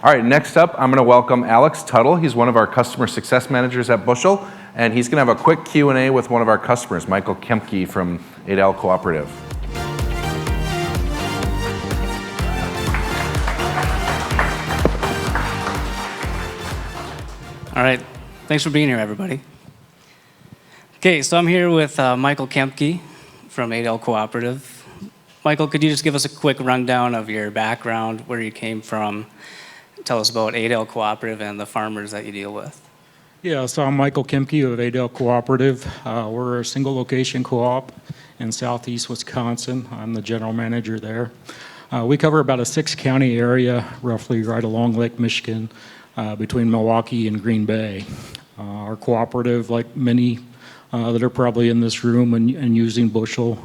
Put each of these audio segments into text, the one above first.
All right, next up, I'm going to welcome Alex Tuttle. He's one of our customer success managers at Bushel, and he's going to have a quick Q&A with one of our customers, Michael Kempke from Adell Cooperative. All right, thanks for being here, everybody. Okay, so I'm here with Michael Kempke from Adell Cooperative. Michael, could you just give us a quick rundown of your background, where you came from? Tell us about Adell Cooperative and the farmers that you deal with. Yeah, so I'm Michael Kempke of Adell Cooperative. We're a single location co-op in southeast Wisconsin. I'm the general manager there. We cover about a 6-county area, roughly right along Lake Michigan, between Milwaukee and Green Bay. Our cooperative, like many that are probably in this room and using Bushel,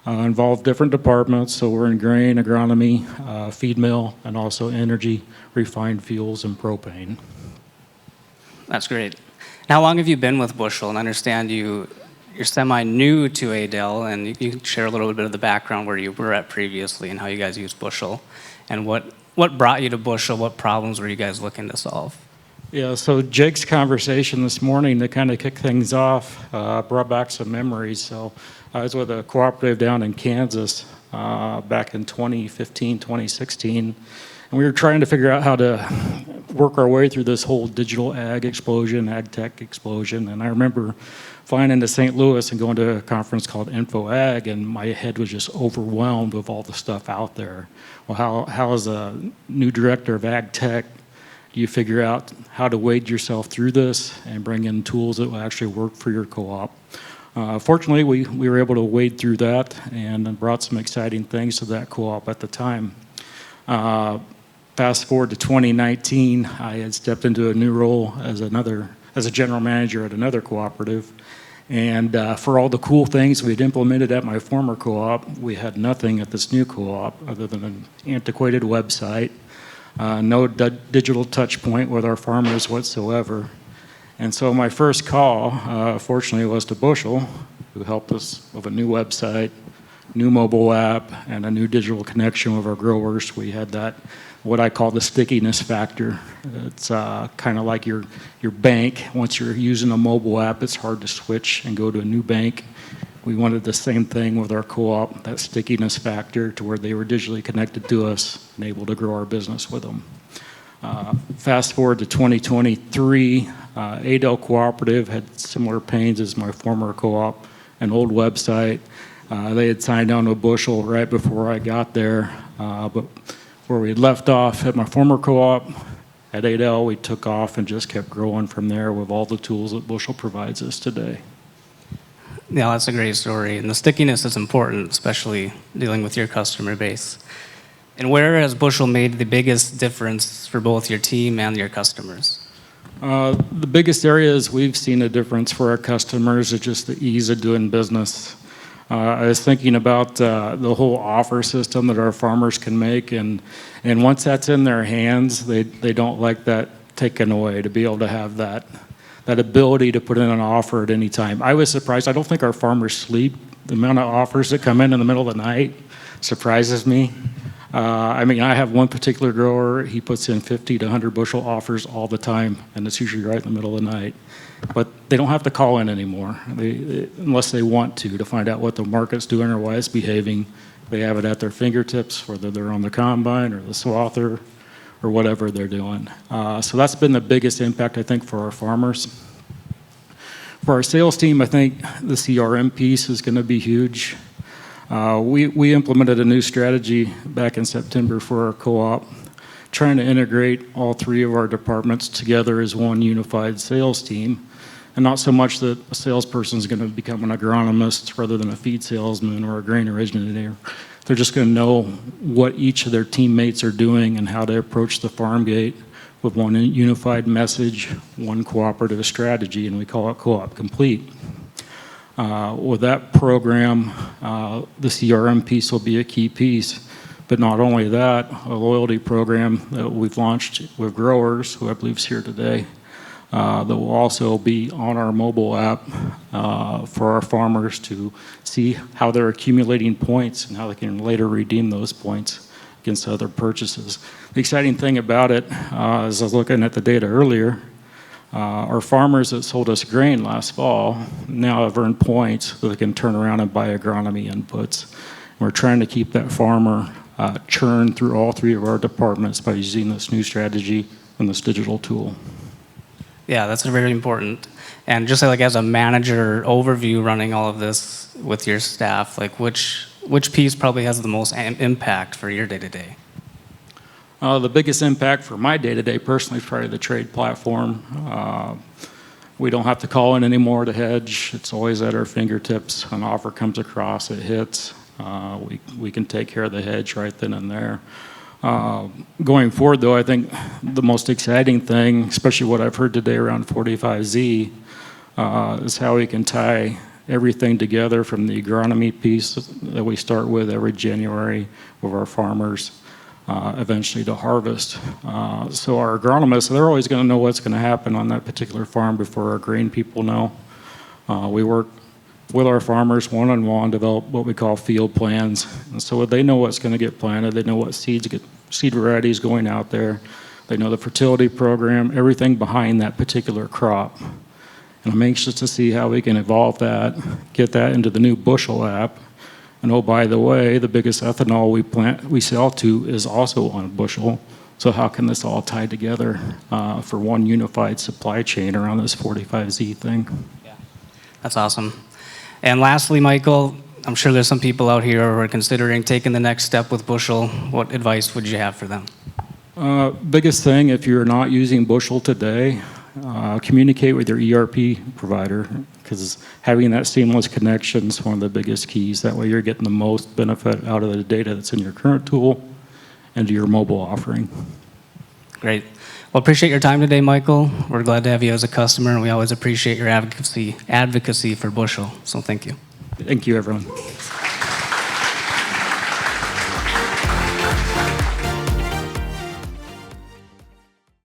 involve different departments. So we're in grain, agronomy, feed mill, and also energy, refined fuels, and propane. That's great. How long have you been with Bushel? And I understand you're semi-new to Adell, and you can share a little bit of the background where you were at previously and how you guys use Bushel, and what brought you to Bushel? What problems were you guys looking to solve? Yeah, so Jake's conversation this morning to kind of kick things off brought back some memories. So I was with a cooperative down in Kansas back in 2015, 2016, and we were trying to figure out how to work our way through this whole digital ag explosion, ag tech explosion. And I remember flying into St. Louis and going to a conference called Info Ag, and my head was just overwhelmed with all the stuff out there. Well, how as a new director of ag tech, do you figure out how to wade yourself through this and bring in tools that will actually work for your co-op? Fortunately, we were able to wade through that and brought some exciting things to that co-op at the time. Fast forward to 2019, I had stepped into a new role as a general manager at another cooperative. And for all the cool things we'd implemented at my former co-op, we had nothing at this new co-op other than an antiquated website, no digital touch point with our farmers whatsoever. And so my first call, fortunately, was to Bushel, who helped us with a new website, new mobile app, and a new digital connection with our growers. We had that, what I call the stickiness factor. It's kind of like your bank. Once you're using a mobile app, it's hard to switch and go to a new bank. We wanted the same thing with our co-op, that stickiness factor to where they were digitally connected to us and able to grow our business with them. Fast forward to 2023, Adell Cooperative had similar pains as my former co-op, an old website. They had signed on to Bushel right before I got there, but where we had left off at my former co-op, at Adell, we took off and just kept growing from there with all the tools that Bushel provides us today. Yeah, that's a great story. And the stickiness is important, especially dealing with your customer base. And where has Bushel made the biggest difference for both your team and your customers? The biggest areas we've seen a difference for our customers is just the ease of doing business. I was thinking about the whole offer system that our farmers can make, and once that's in their hands, they don't like that taken away, to be able to have that ability to put in an offer at any time. I was surprised. I don't think our farmers sleep. The amount of offers that come in the middle of the night surprises me. I mean, I have one particular grower, he puts in 50 to 100 bushel offers all the time, and it's usually right in the middle of the night. But they don't have to call in anymore, unless they want to find out what the market's doing or why it's behaving. They have it at their fingertips, whether they're on the combine or the swather or whatever they're doing. So that's been the biggest impact, I think, for our farmers. For our sales team, I think the CRM piece is going to be huge. We implemented a new strategy back in September for our co-op, trying to integrate all three of our departments together as one unified sales team. And not so much that a salesperson is going to become an agronomist rather than a feed salesman or a grain originator. They're just going to know what each of their teammates are doing and how to approach the farm gate with one unified message, one cooperative strategy, and we call it Co-op Complete. With that program, the CRM piece will be a key piece. But not only that, a loyalty program that we've launched with growers, who I believe is here today, that will also be on our mobile app for our farmers to see how they're accumulating points and how they can later redeem those points against other purchases. The exciting thing about it, as I was looking at the data earlier, our farmers that sold us grain last fall now have earned points so they can turn around and buy agronomy inputs. We're trying to keep that farmer churn through all three of our departments by using this new strategy and this digital tool. Yeah, that's very important. And just like as a manager overview running all of this with your staff, like which piece probably has the most impact for your day-to-day? The biggest impact for my day-to-day personally is probably the trade platform. We don't have to call in anymore to hedge. It's always at our fingertips. An offer comes across, it hits. We can take care of the hedge right then and there. Going forward, though, I think the most exciting thing, especially what I've heard today around 45Z, is how we can tie everything together from the agronomy piece that we start with every January with our farmers, eventually to harvest. So our agronomists, they're always going to know what's going to happen on that particular farm before our grain people know. We work with our farmers one-on-one, develop what we call field plans. And so they know what's going to get planted. They know what seed varieties going out there. They know the fertility program, everything behind that particular crop. And I'm anxious to see how we can evolve that, get that into the new Bushel app. And oh, by the way, the biggest ethanol we sell to is also on Bushel. So how can this all tie together for one unified supply chain around this 45Z thing? Yeah, that's awesome. And lastly, Michael, I'm sure there's some people out here who are considering taking the next step with Bushel. What advice would you have for them? Biggest thing, if you're not using Bushel today, communicate with your ERP provider, because having that seamless connection is one of the biggest keys. That way you're getting the most benefit out of the data that's in your current tool and to your mobile offering. Great. Well, appreciate your time today, Michael. We're glad to have you as a customer, and we always appreciate your advocacy for Bushel. So thank you. Thank you, everyone.